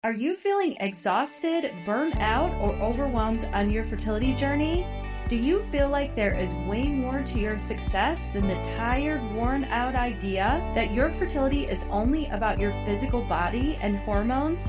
Are you feeling exhausted, burnt out, or overwhelmed on your fertility journey? Do you feel like there is way more to your success than the tired, worn out idea that your fertility is only about your physical body and hormones?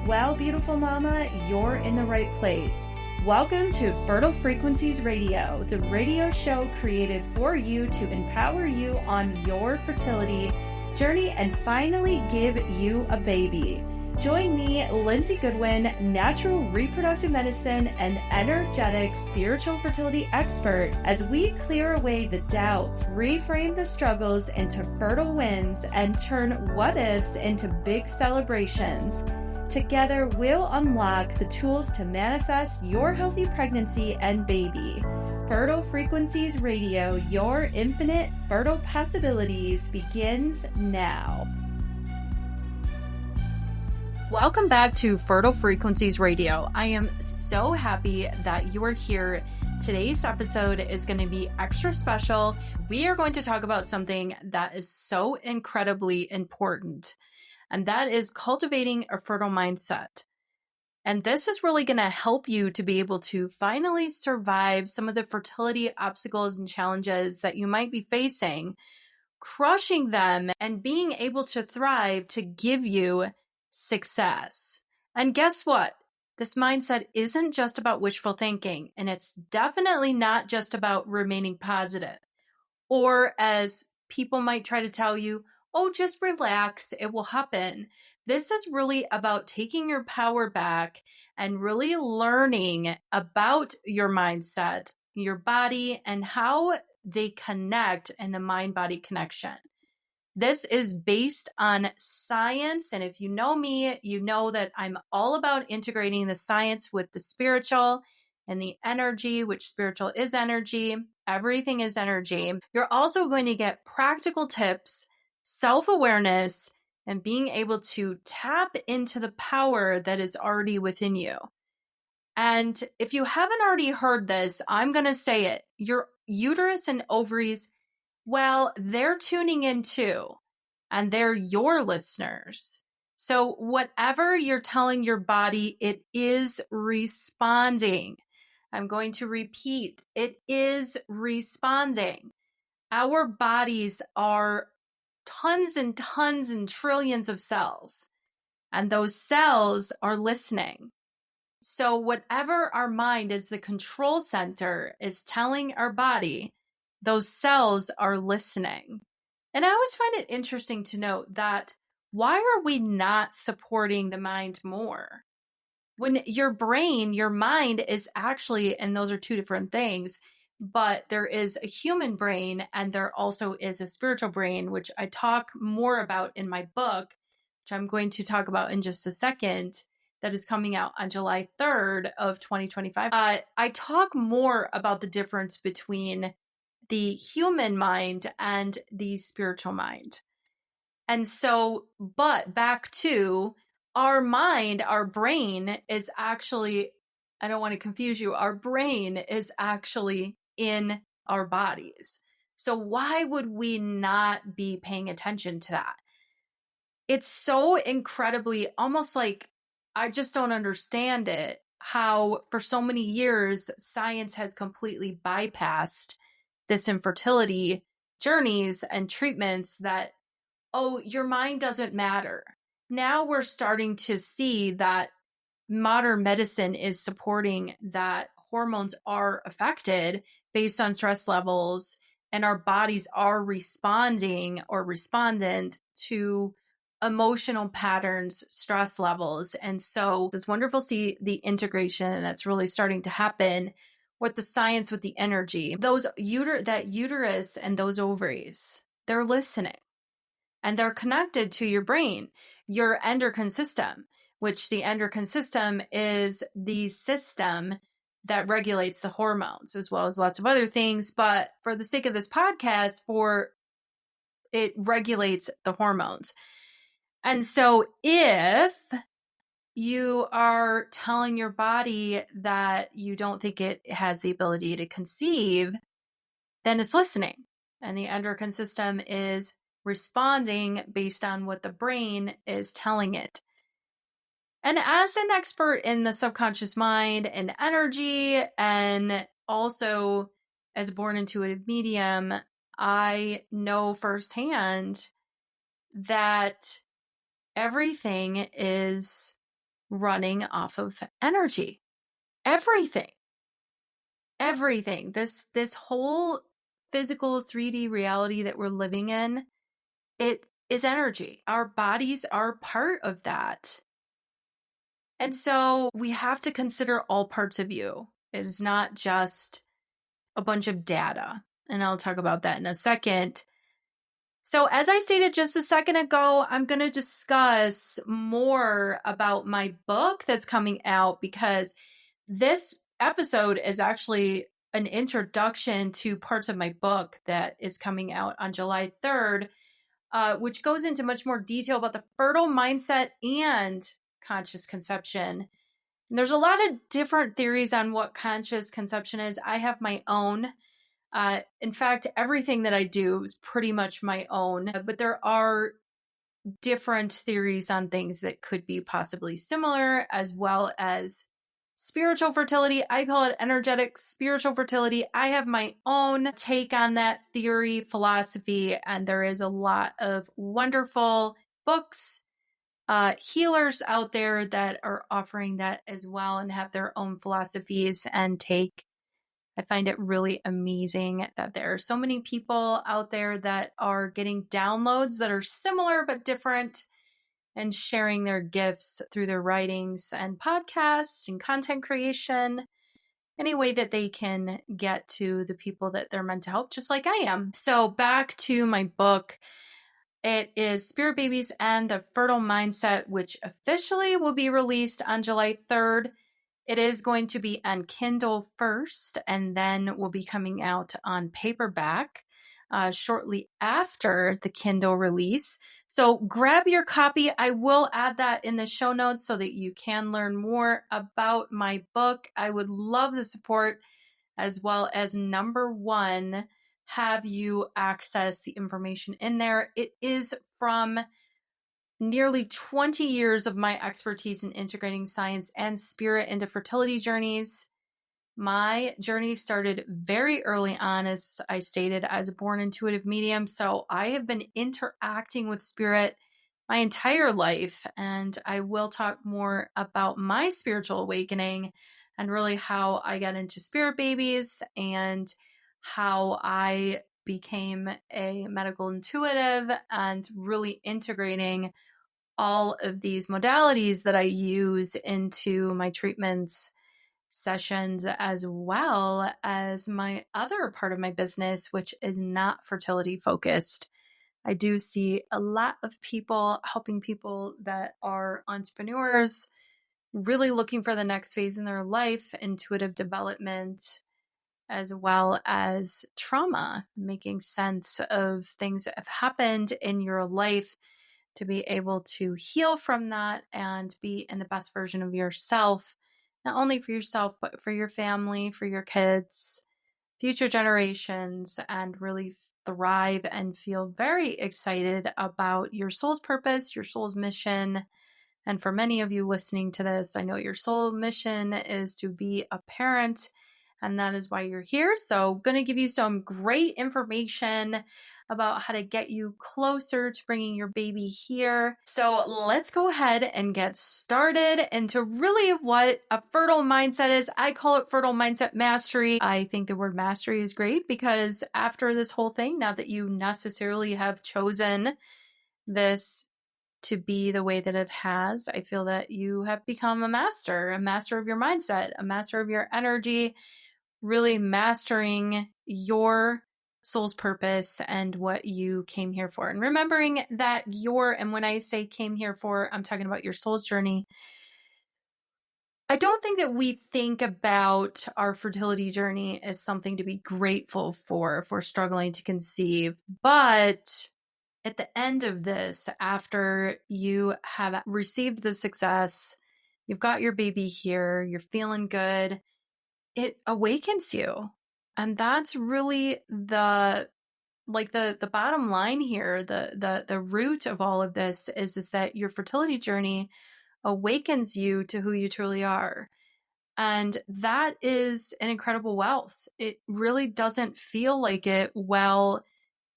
Well, beautiful mama, you're in the right place. Welcome to Fertile Frequencies Radio, the radio show created for you to empower you on your fertility journey and finally give you a baby. Join me, Lindsay Goodwin, natural reproductive medicine and energetic spiritual fertility expert, as we clear away the doubts, reframe the struggles into fertile wins, and turn what ifs into big celebrations. Together, we'll unlock the tools to manifest your healthy pregnancy and baby. Fertile Frequencies Radio, your infinite fertile possibilities begins now. Welcome back to Fertile Frequencies Radio. I am so happy that you are here. Today's episode is going to be extra special. We are going to talk about something that is so incredibly important, and that is cultivating a fertile mindset. And this is really going to help you to be able to finally survive some of the fertility obstacles and challenges that you might be facing, crushing them and being able to thrive to give you success. And guess what? This mindset isn't just about wishful thinking, and it's definitely not just about remaining positive. Or as people might try to tell you, oh, just relax, it will happen. This is really about taking your power back and really learning about your mindset, your body, and how they connect in the mind-body connection. This is based on science, and if you know me, you know that I'm all about integrating the science with the spiritual and the energy, which spiritual is energy. Everything is energy. You're also going to get practical tips, self-awareness, and being able to tap into the power that is already within you. And if you haven't already heard this, I'm going to say it. Your uterus and ovaries, well, they're tuning in too, and they're your listeners. So whatever you're telling your body, it is responding. I'm going to repeat, it is responding. Our bodies are tons and tons and trillions of cells, and those cells are listening. So whatever our mind is the control center is telling our body, those cells are listening. And I always find it interesting to note that why are we not supporting the mind more? When your brain, your mind is actually, and those are two different things, but there is a human brain and there also is a spiritual brain, which I talk more about in my book, which I'm going to talk about in just a second, that is coming out on July 3rd of 2025. I talk more about the difference between the human mind and the spiritual mind. And so, but back to our mind, our brain is actually, I don't want to confuse you, our brain is actually in our bodies. So why would we not be paying attention to that? It's so incredibly, almost like, I just don't understand it, how for so many years, science has completely bypassed this infertility journeys and treatments that, oh, your mind doesn't matter. Now we're starting to see that modern medicine is supporting that hormones are affected based on stress levels, and our bodies are responding or respondent to emotional patterns, stress levels. And so it's wonderful to see the integration that's really starting to happen with the science, with the energy. That uterus and those ovaries, they're listening and they're connected to your brain, your endocrine system, which the endocrine system is the system that regulates the hormones as well as lots of other things. But for the sake of this podcast, it regulates the hormones. And so if you are telling your body that you don't think it has the ability to conceive, then it's listening. And the endocrine system is responding based on what the brain is telling it. And as an expert in the subconscious mind and energy, and also as a born intuitive medium, I know firsthand that everything is running off of energy. Everything. Everything. This whole physical 3D reality that we're living in, it is energy. Our bodies are part of that. And so we have to consider all parts of you. It is not just a bunch of data. And I'll talk about that in a second. So, as I stated just a second ago, I'm going to discuss more about my book that's coming out, because this episode is actually an introduction to parts of my book that is coming out on July 3rd, which goes into much more detail about the fertile mindset and conscious conception. And there's a lot of different theories on what conscious conception is. I have my own. In fact, everything that I do is pretty much my own, but there are different theories on things that could be possibly similar, as well as spiritual fertility. I call it energetic spiritual fertility. I have my own take on that theory, philosophy, and there is a lot of wonderful books, healers out there that are offering that as well and have their own philosophies and take. I find it really amazing that there are so many people out there that are getting downloads that are similar but different and sharing their gifts through their writings and podcasts and content creation, any way that they can get to the people that they're meant to help, just like I am. So back to my book. It is Spirit Babies and the Fertile Mindset, which officially will be released on July 3rd. It is going to be on Kindle first, and then will be coming out on paperback shortly after the Kindle release. So grab your copy. I will add that in the show notes so that you can learn more about my book. I would love the support, as well as number one, have you access the information in there. It is from nearly 20 years of my expertise in integrating science and spirit into fertility journeys. My journey started very early on, as I stated, as a born intuitive medium. So I have been interacting with spirit my entire life. And I will talk more about my spiritual awakening and really how I got into Spirit Babies and how I became a medical intuitive and really integrating all of these modalities that I use into my treatments sessions, as well as my other part of my business, which is not fertility focused. I do see a lot of people helping people that are entrepreneurs, really looking for the next phase in their life, intuitive development, as well as trauma, making sense of things that have happened in your life to be able to heal from that and be in the best version of yourself, not only for yourself, but for your family, for your kids, future generations, and really thrive and feel very excited about your soul's purpose, your soul's mission. And for many of you listening to this, I know your soul mission is to be a parent, and that is why you're here. So I'm going to give you some great information about how to get you closer to bringing your baby here. So let's go ahead and get started into really what a fertile mindset is. I call it fertile mindset mastery. I think the word mastery is great because after this whole thing, now that you necessarily have chosen this to be the way that it has, I feel that you have become a master of your mindset, a master of your energy, really mastering your soul's purpose and what you came here for. And remembering that and when I say came here for, I'm talking about your soul's journey. I don't think that we think about our fertility journey as something to be grateful for if we're struggling to conceive. But at the end of this, after you have received the success, you've got your baby here, you're feeling good, it awakens you. And that's really the bottom line here. The root of all of this is that your fertility journey awakens you to who you truly are. And that is an incredible wealth. It really doesn't feel like it while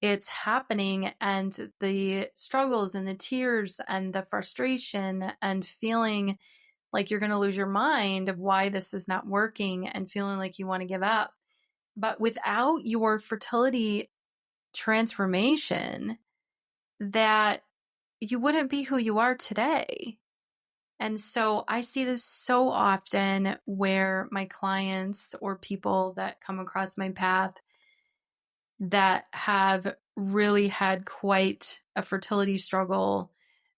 it's happening, and the struggles and the tears and the frustration and feeling like you're going to lose your mind of why this is not working and feeling like you want to give up. But without your fertility transformation, that you wouldn't be who you are today. And so I see this so often where my clients or people that come across my path that have really had quite a fertility struggle.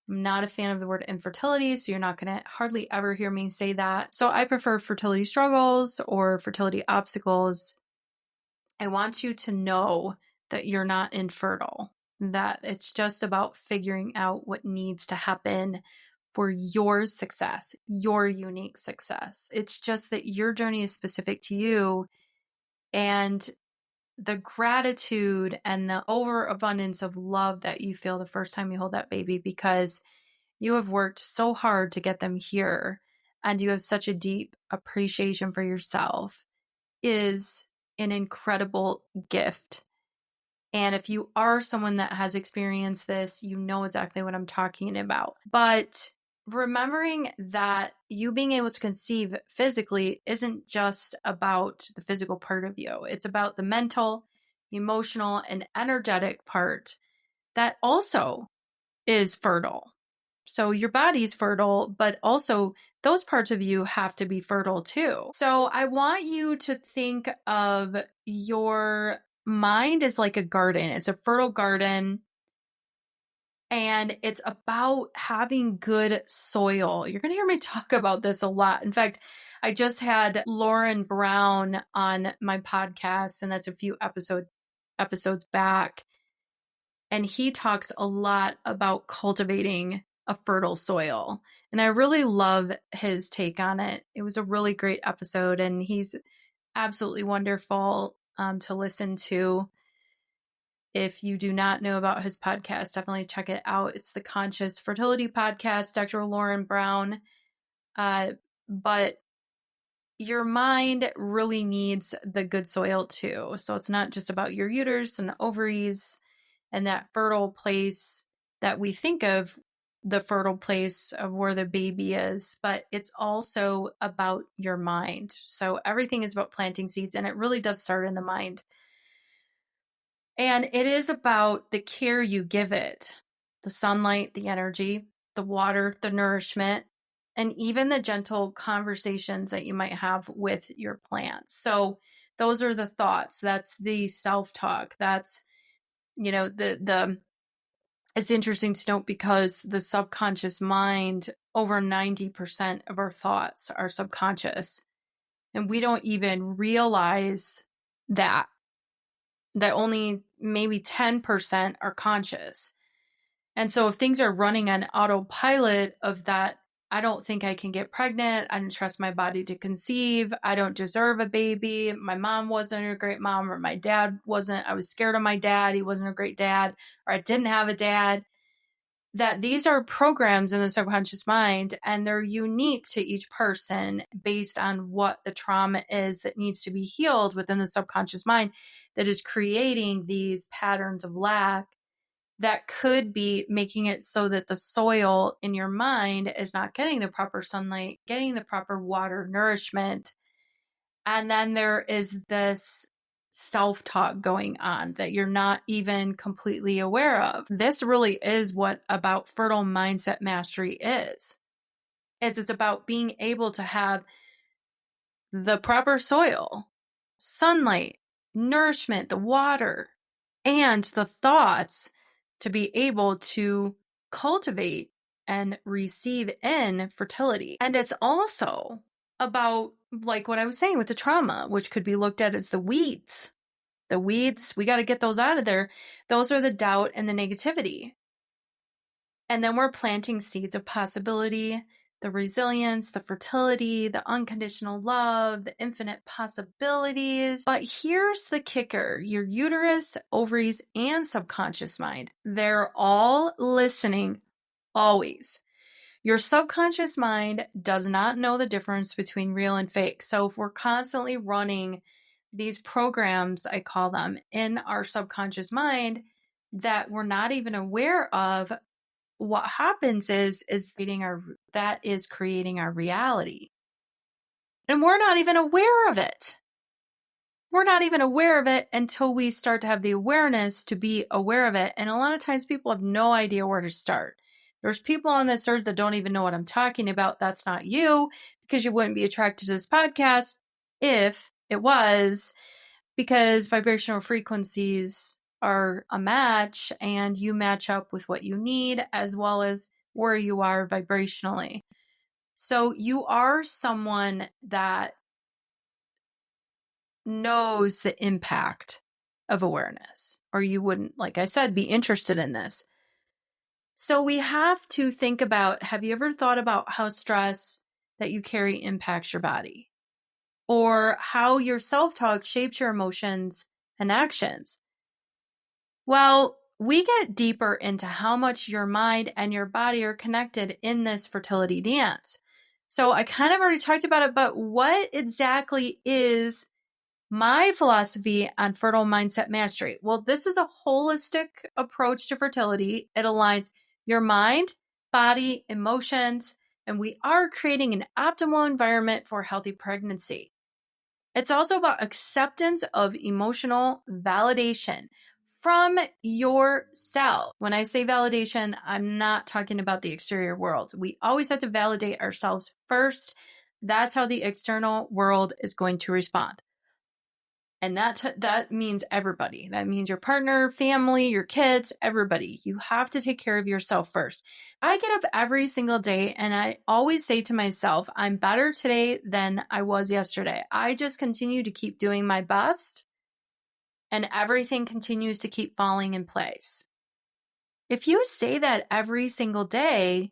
I'm not a fan of the word infertility, so you're not going to hardly ever hear me say that. So I prefer fertility struggles or fertility obstacles. I want you to know that you're not infertile, that it's just about figuring out what needs to happen for your success, your unique success. It's just that your journey is specific to you, and the gratitude and the overabundance of love that you feel the first time you hold that baby because you have worked so hard to get them here and you have such a deep appreciation for yourself is an incredible gift. And if you are someone that has experienced this, you know exactly what I'm talking about. But remembering that you being able to conceive physically isn't just about the physical part of you. It's about the mental, emotional, and energetic part that also is fertile. So your body's fertile, but also those parts of you have to be fertile too. So I want you to think of your mind as like a garden. It's a fertile garden. And it's about having good soil. You're going to hear me talk about this a lot. In fact, I just had Lauren Brown on my podcast, and that's a few episodes back. And he talks a lot about cultivating a fertile soil. And I really love his take on it. It was a really great episode, and he's absolutely wonderful to listen to. If you do not know about his podcast, definitely check it out. It's the Conscious Fertility Podcast, Dr. Lauren Brown. But your mind really needs the good soil too. So it's not just about your uterus and ovaries and that fertile place that we think of, the fertile place of where the baby is, but it's also about your mind. So everything is about planting seeds, and it really does start in the mind. And it is about the care you give it, the sunlight, the energy, the water, the nourishment, and even the gentle conversations that you might have with your plants. So those are the thoughts. That's the self-talk. That's, it's interesting to note because the subconscious mind, over 90% of our thoughts are subconscious. And we don't even realize that only maybe 10% are conscious. And so if things are running on autopilot of that, I don't think I can get pregnant, I don't trust my body to conceive, I don't deserve a baby, my mom wasn't a great mom, or my dad wasn't, I was scared of my dad, he wasn't a great dad, or I didn't have a dad, that these are programs in the subconscious mind, and they're unique to each person based on what the trauma is that needs to be healed within the subconscious mind that is creating these patterns of lack that could be making it so that the soil in your mind is not getting the proper sunlight, getting the proper water, nourishment. And then there is this self-talk going on that you're not even completely aware of. This really is what about fertile mindset mastery is. It's about being able to have the proper soil, sunlight, nourishment, the water, and the thoughts to be able to cultivate and receive in fertility. And it's also about, like what I was saying with the trauma, which could be looked at as the weeds. The weeds, we got to get those out of there. Those are the doubt and the negativity. And then we're planting seeds of possibility, the resilience, the fertility, the unconditional love, the infinite possibilities. But here's the kicker: your uterus, ovaries, and subconscious mind, they're all listening always. Your subconscious mind does not know the difference between real and fake. So if we're constantly running these programs, I call them, in our subconscious mind that we're not even aware of, what happens is that is creating our reality. And we're not even aware of it. We're not even aware of it until we start to have the awareness to be aware of it. And a lot of times people have no idea where to start. There's people on this earth that don't even know what I'm talking about. That's not you, because you wouldn't be attracted to this podcast if it was, because vibrational frequencies are a match and you match up with what you need as well as where you are vibrationally. So you are someone that knows the impact of awareness, or you wouldn't, like I said, be interested in this. So we have to think about, have you ever thought about how stress that you carry impacts your body? Or how your self-talk shapes your emotions and actions? Well, we get deeper into how much your mind and your body are connected in this fertility dance. So I kind of already talked about it, but what exactly is my philosophy on fertile mindset mastery? Well, this is a holistic approach to fertility. It aligns your mind, body, emotions, and we are creating an optimal environment for healthy pregnancy. It's also about acceptance of emotional validation from yourself. When I say validation, I'm not talking about the exterior world. We always have to validate ourselves first. That's how the external world is going to respond. And that means everybody. That means your partner, family, your kids, everybody. You have to take care of yourself first. I get up every single day and I always say to myself, I'm better today than I was yesterday. I just continue to keep doing my best and everything continues to keep falling in place. If you say that every single day,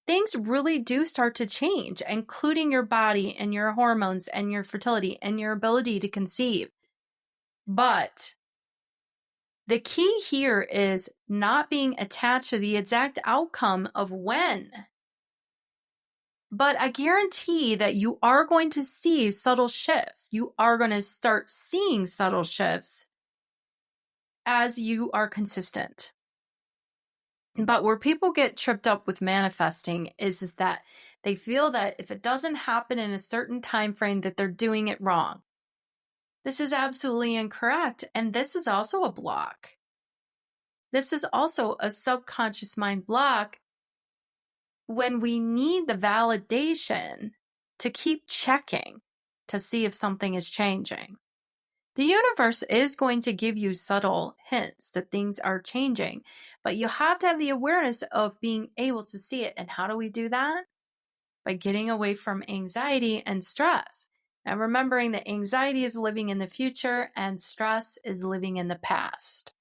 things really do start to change, including your body and your hormones and your fertility and your ability to conceive. But the key here is not being attached to the exact outcome of when. But I guarantee that you are going to see subtle shifts. You are going to start seeing subtle shifts as you are consistent. But where people get tripped up with manifesting is that they feel that if it doesn't happen in a certain time frame that they're doing it wrong. This is absolutely incorrect. And this is also a block. This is also a subconscious mind block when we need the validation to keep checking to see if something is changing. The universe is going to give you subtle hints that things are changing, but you have to have the awareness of being able to see it. And how do we do that? By getting away from anxiety and stress. And remembering that anxiety is living in the future and stress is living in the past.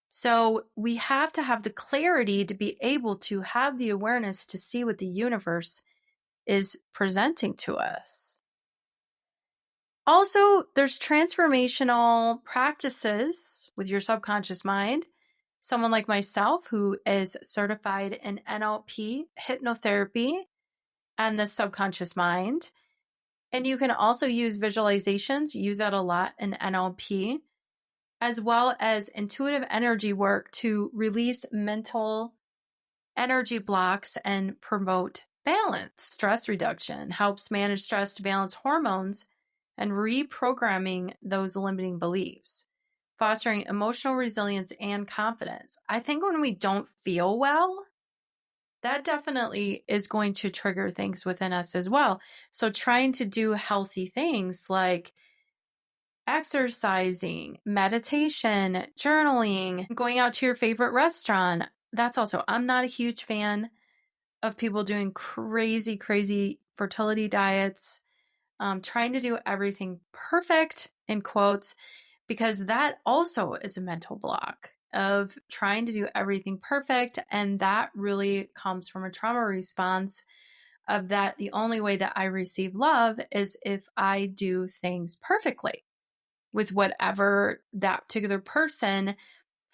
So we have to have the clarity to be able to have the awareness to see what the universe is presenting to us. Also, there's transformational practices with your subconscious mind. Someone like myself who is certified in NLP, hypnotherapy, and the subconscious mind. And you can also use visualizations, use that a lot in NLP, as well as intuitive energy work to release mental energy blocks and promote balance. Stress reduction helps manage stress to balance hormones and reprogramming those limiting beliefs, fostering emotional resilience and confidence. I think when we don't feel well, that definitely is going to trigger things within us as well. So trying to do healthy things like exercising, meditation, journaling, going out to your favorite restaurant. That's also, I'm not a huge fan of people doing crazy fertility diets, trying to do everything perfect, in quotes, because that also is a mental block of trying to do everything perfect. And that really comes from a trauma response of that the only way that I receive love is if I do things perfectly with whatever that particular person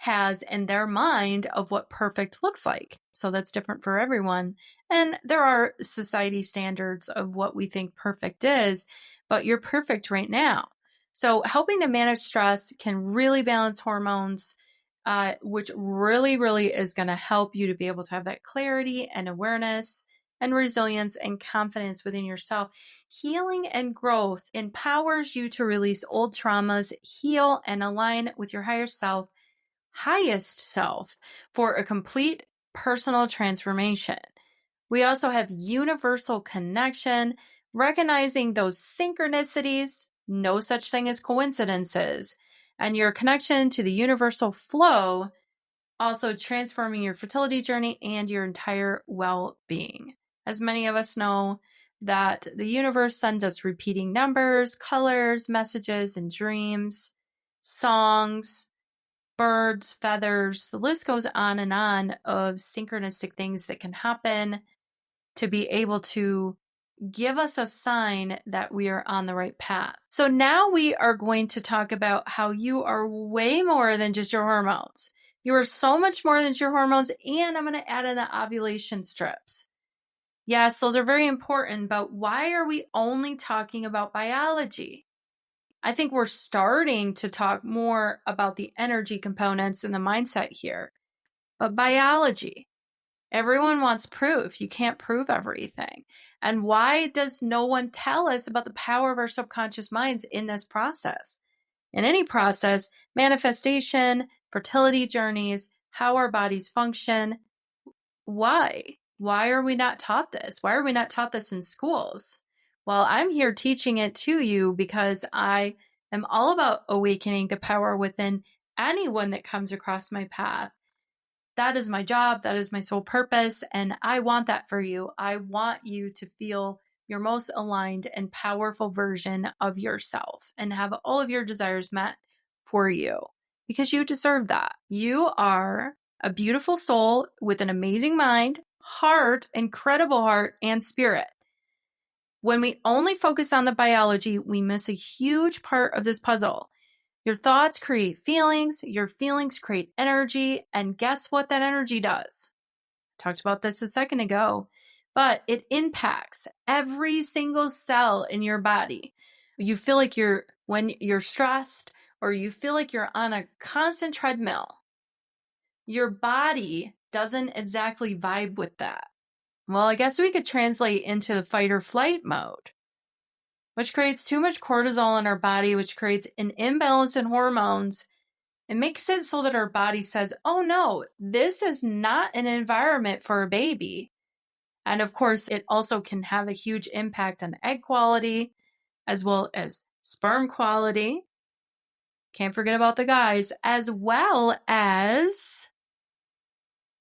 has in their mind of what perfect looks like. So that's different for everyone. And there are society standards of what we think perfect is, but you're perfect right now. So helping to manage stress can really balance hormones, which really is going to help you to be able to have that clarity and awareness and resilience and confidence within yourself. Healing and growth empowers you to release old traumas, heal, and align with your highest self for a complete personal transformation. We also have universal connection, recognizing those synchronicities, no such thing as coincidences, and your connection to the universal flow, also transforming your fertility journey and your entire well-being. As many of us know, that the universe sends us repeating numbers, colors, messages, and dreams, songs, birds, feathers, the list goes on of synchronistic things that can happen to be able to give us a sign that we are on the right path. So now we are going to talk about how you are way more than just your hormones. You are so much more than your hormones, and I'm going to add in the ovulation strips. Yes, those are very important, but why are we only talking about biology? I think we're starting to talk more about the energy components and the mindset here. But biology, everyone wants proof. You can't prove everything. And why does no one tell us about the power of our subconscious minds in this process? In any process, manifestation, fertility journeys, how our bodies function. Why? Why are we not taught this? Why are we not taught this in schools? Well, I'm here teaching it to you because I am all about awakening the power within anyone that comes across my path. That is my job. That is my sole purpose. And I want that for you. I want you to feel your most aligned and powerful version of yourself and have all of your desires met for you because you deserve that. You are a beautiful soul with an amazing mind, heart, incredible heart, and spirit. When we only focus on the biology, we miss a huge part of this puzzle. Your thoughts create feelings, your feelings create energy, and guess what that energy does? I talked about this a second ago, but it impacts every single cell in your body. You feel like when you're stressed or you feel like you're on a constant treadmill, your body doesn't exactly vibe with that. Well, I guess we could translate into the fight or flight mode, which creates too much cortisol in our body, which creates an imbalance in hormones. It makes it so that our body says, oh no, this is not an environment for a baby. And of course, it also can have a huge impact on egg quality as well as sperm quality. Can't forget about the guys, as well as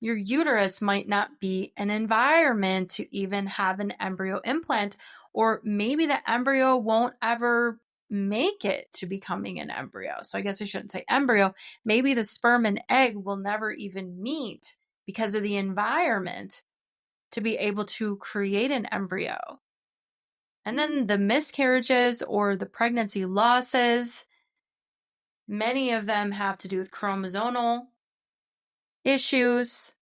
your uterus might not be an environment to even have an embryo implant, or maybe the embryo won't ever make it to becoming an embryo. So I guess I shouldn't say embryo. Maybe the sperm and egg will never even meet because of the environment to be able to create an embryo. And then the miscarriages or the pregnancy losses, many of them have to do with chromosomal issues.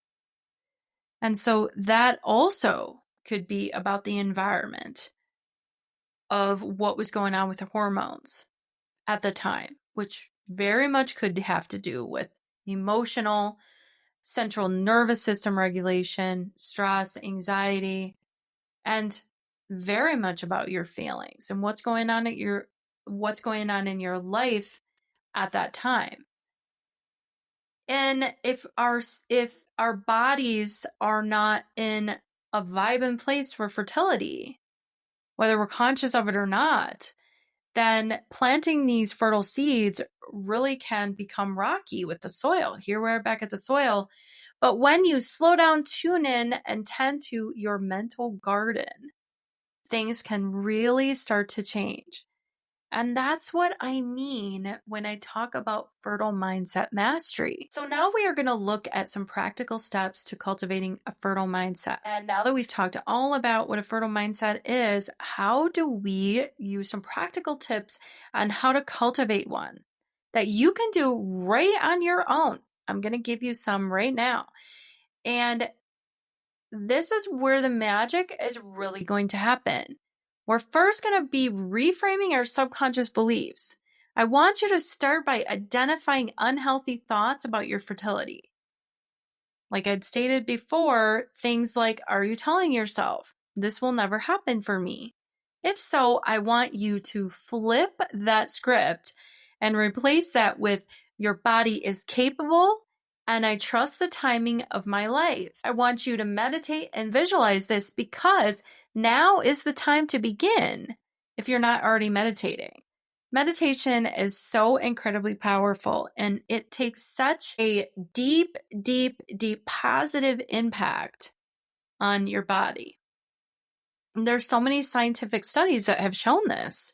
And so that also could be about the environment of what was going on with the hormones at the time, which very much could have to do with emotional, central nervous system regulation, stress, anxiety, and very much about your feelings and what's going on in your life at that time. And if our bodies are not in a vibe and place for fertility, whether we're conscious of it or not, then planting these fertile seeds really can become rocky with the soil. Here we're back at the soil. But when you slow down, tune in, and tend to your mental garden, things can really start to change. And that's what I mean when I talk about fertile mindset mastery. So now we are going to look at some practical steps to cultivating a fertile mindset. And now that we've talked all about what a fertile mindset is, how do we use some practical tips on how to cultivate one that you can do right on your own? I'm going to give you some right now. And this is where the magic is really going to happen. We're first going to be reframing our subconscious beliefs. I want you to start by identifying unhealthy thoughts about your fertility. Like I'd stated before, things like, are you telling yourself, this will never happen for me? If so, I want you to flip that script and replace that with, your body is capable and I trust the timing of my life. I want you to meditate and visualize this because now is the time to begin if you're not already meditating. Meditation is so incredibly powerful, and it takes such a deep, deep, deep positive impact on your body. And there's so many scientific studies that have shown this,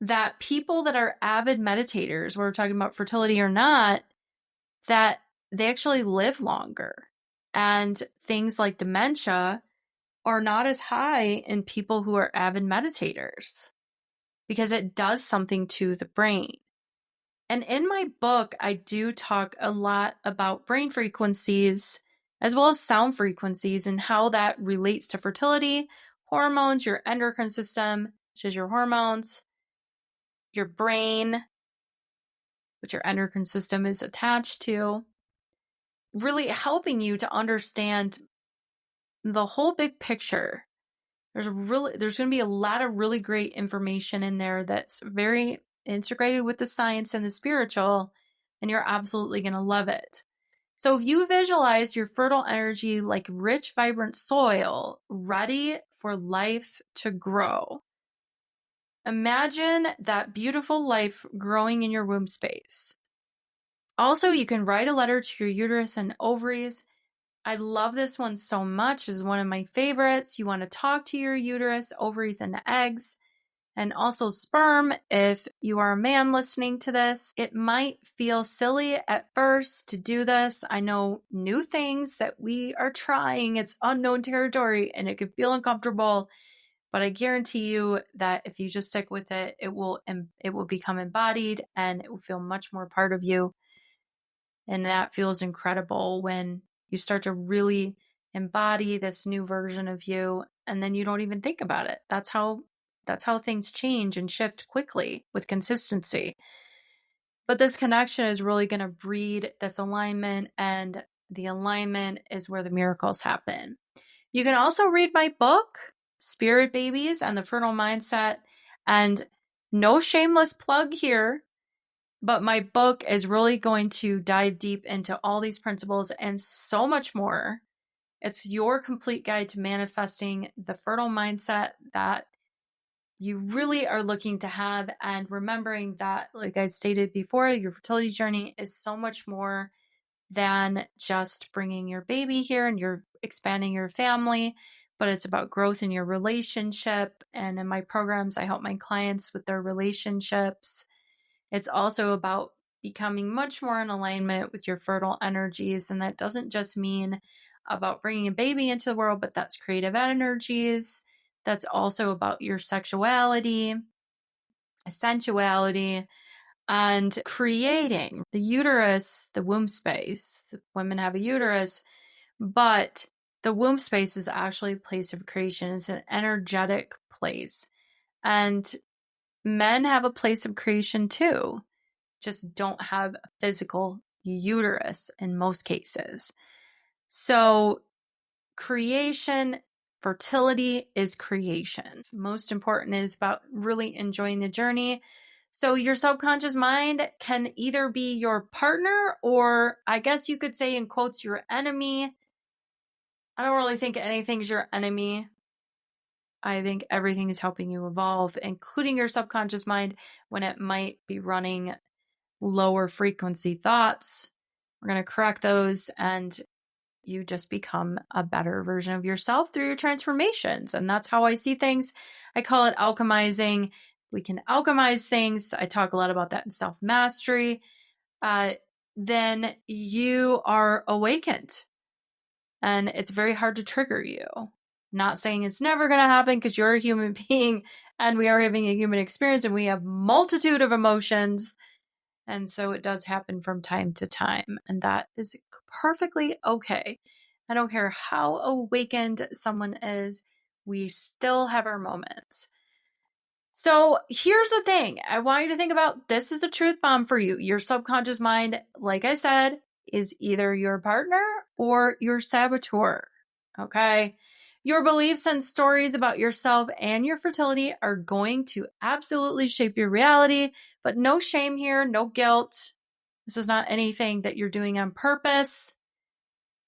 that people that are avid meditators, whether we're talking about fertility or not, that they actually live longer. And things like dementia are not as high in people who are avid meditators because it does something to the brain. And in my book, I do talk a lot about brain frequencies as well as sound frequencies and how that relates to fertility, hormones, your endocrine system, which is your hormones, your brain, which your endocrine system is attached to, really helping you to understand the whole big picture. There's going to be a lot of really great information in there that's very integrated with the science and the spiritual, and you're absolutely going to love it. So if you visualize your fertile energy like rich, vibrant soil, ready for life to grow, imagine that beautiful life growing in your womb space. Also, you can write a letter to your uterus and ovaries. I love this one so much. This is one of my favorites. You want to talk to your uterus, ovaries, and eggs, and also sperm. If you are a man listening to this, it might feel silly at first to do this. I know new things that we are trying. It's unknown territory and it can feel uncomfortable, but I guarantee you that if you just stick with it, it will become embodied and it will feel much more part of you. And that feels incredible when you start to really embody this new version of you, and then you don't even think about it. That's how things change and shift quickly with consistency. But this connection is really going to breed this alignment, and the alignment is where the miracles happen. You can also read my book, Spirit Babies and the Fertile Mindset, and no shameless plug here, but my book is really going to dive deep into all these principles and so much more. It's your complete guide to manifesting the fertile mindset that you really are looking to have, and remembering that, like I stated before, your fertility journey is so much more than just bringing your baby here and you're expanding your family, but it's about growth in your relationship. And in my programs, I help my clients with their relationships. It's also about becoming much more in alignment with your fertile energies. And that doesn't just mean about bringing a baby into the world, but that's creative energies. That's also about your sexuality, sensuality, and creating. The uterus, the womb space. Women have a uterus, but the womb space is actually a place of creation. It's an energetic place. And men have a place of creation too, just don't have a physical uterus in most cases. So creation, fertility is creation. Most important is about really enjoying the journey. So your subconscious mind can either be your partner, or I guess you could say in quotes, your enemy. I don't really think anything's your enemy. I think everything is helping you evolve, including your subconscious mind when it might be running lower frequency thoughts. We're going to correct those, and you just become a better version of yourself through your transformations. And that's how I see things. I call it alchemizing. We can alchemize things. I talk a lot about that in self-mastery. Then you are awakened, and it's very hard to trigger you. Not saying it's never going to happen, because you're a human being and we are having a human experience and we have multitude of emotions. And so it does happen from time to time, and that is perfectly okay. I don't care how awakened someone is, we still have our moments. So here's the thing. I want you to think about this is the truth bomb for you. Your subconscious mind, like I said, is either your partner or your saboteur. Okay. Your beliefs and stories about yourself and your fertility are going to absolutely shape your reality, but no shame here, no guilt. This is not anything that you're doing on purpose.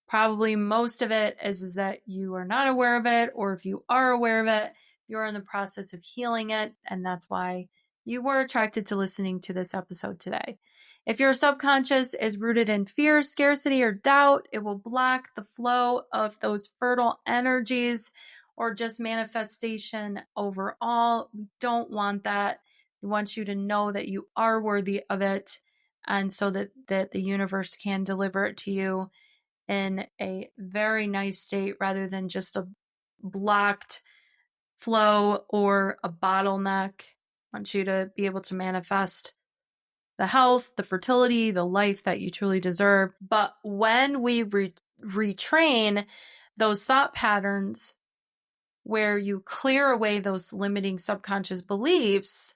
Probably most of it is that you are not aware of it, or if you are aware of it, you're in the process of healing it, and that's why you were attracted to listening to this episode today. If your subconscious is rooted in fear, scarcity, or doubt, it will block the flow of those fertile energies or just manifestation overall. We don't want that. We want you to know that you are worthy of it, and so that the universe can deliver it to you in a very nice state rather than just a blocked flow or a bottleneck. I want you to be able to manifest the health, the fertility, the life that you truly deserve. But when we retrain those thought patterns where you clear away those limiting subconscious beliefs,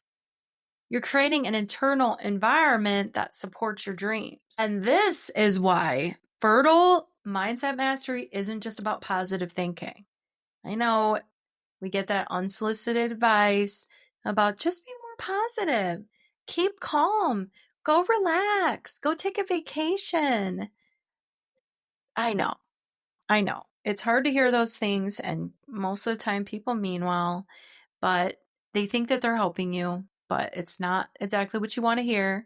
you're creating an internal environment that supports your dreams. And this is why fertile mindset mastery isn't just about positive thinking. I know we get that unsolicited advice about just be more positive, keep calm, go relax, go take a vacation. I know. It's hard to hear those things, and most of the time people mean well, but they think that they're helping you, but it's not exactly what you want to hear.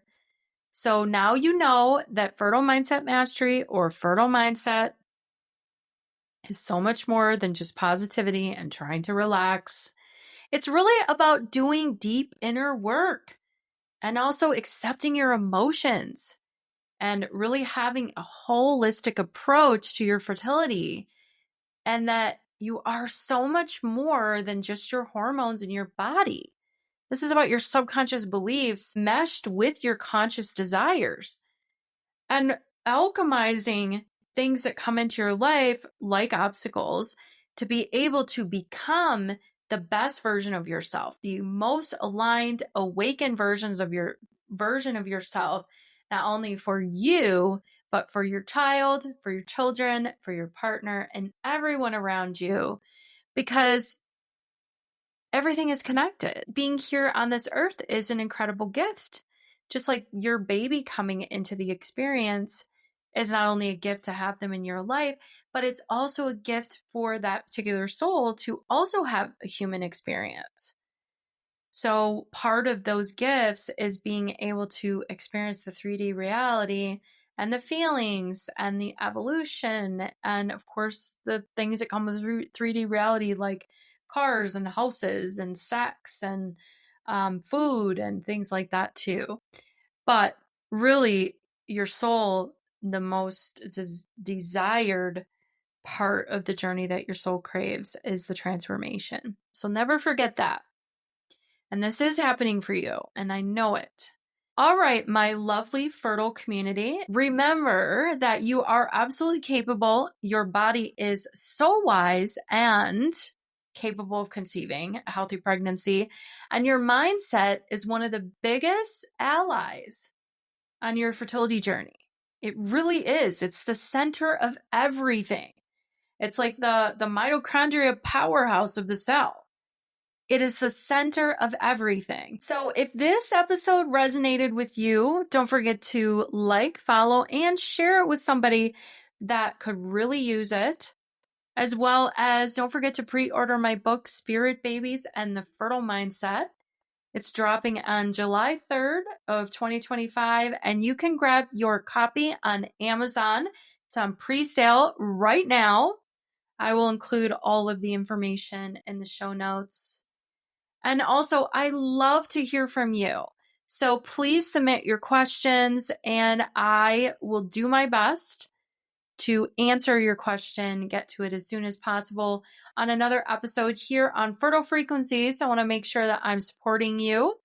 So now you know that fertile mindset mastery or fertile mindset is so much more than just positivity and trying to relax. It's really about doing deep inner work and also accepting your emotions and really having a holistic approach to your fertility, and that you are so much more than just your hormones in your body. This is about your subconscious beliefs meshed with your conscious desires and alchemizing things that come into your life, like obstacles, to be able to become the best version of yourself, the most aligned, awakened version of yourself, not only for you, but for your child, for your children, for your partner, and everyone around you, because everything is connected. Being here on this earth is an incredible gift. Just like your baby coming into the experience is not only a gift to have them in your life, but it's also a gift for that particular soul to also have a human experience. So part of those gifts is being able to experience the 3D reality and the feelings and the evolution, and of course the things that come with 3D reality, like cars and houses and sex and food and things like that too. But really, your soul, the most desired part of the journey that your soul craves, is the transformation. So never forget that. And this is happening for you, and I know it. All right, my lovely fertile community, remember that you are absolutely capable. Your body is so wise and capable of conceiving a healthy pregnancy, and your mindset is one of the biggest allies on your fertility journey. It really is. It's the center of everything. It's like the mitochondria powerhouse of the cell. It is the center of everything. So if this episode resonated with you, don't forget to like, follow, and share it with somebody that could really use it. As well as don't forget to pre-order my book, Spirit Babies and the Fertile Mindset. It's dropping on July 3rd of 2025, and you can grab your copy on Amazon. It's on pre-sale right now. I will include all of the information in the show notes. And also, I love to hear from you. So please submit your questions, and I will do my best to answer your question, get to it as soon as possible on another episode here on Fertile Frequencies. I want to make sure that I'm supporting you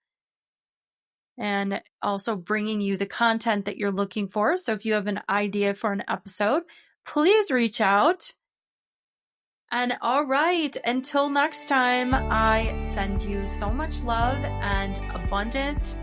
and also bringing you the content that you're looking for. So if you have an idea for an episode, please reach out. And all right, until next time, I send you so much love and abundant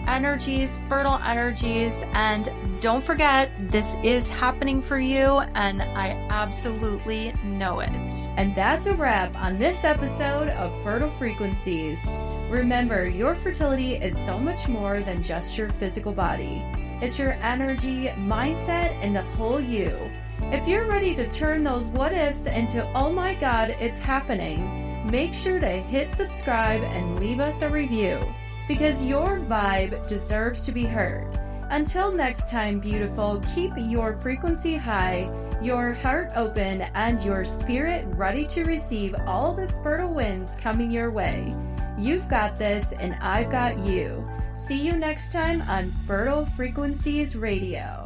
energies, fertile energies, and don't forget, this is happening for you, and I absolutely know it. And that's a wrap on this episode of Fertile Frequencies. Remember, your fertility is so much more than just your physical body. It's your energy, mindset, and the whole you. If you're ready to turn those what ifs into, oh my God, it's happening, make sure to hit subscribe and leave us a review, because your vibe deserves to be heard. Until next time, beautiful, keep your frequency high, your heart open, and your spirit ready to receive all the fertile winds coming your way. You've got this, and I've got you. See you next time on Fertile Frequencies Radio.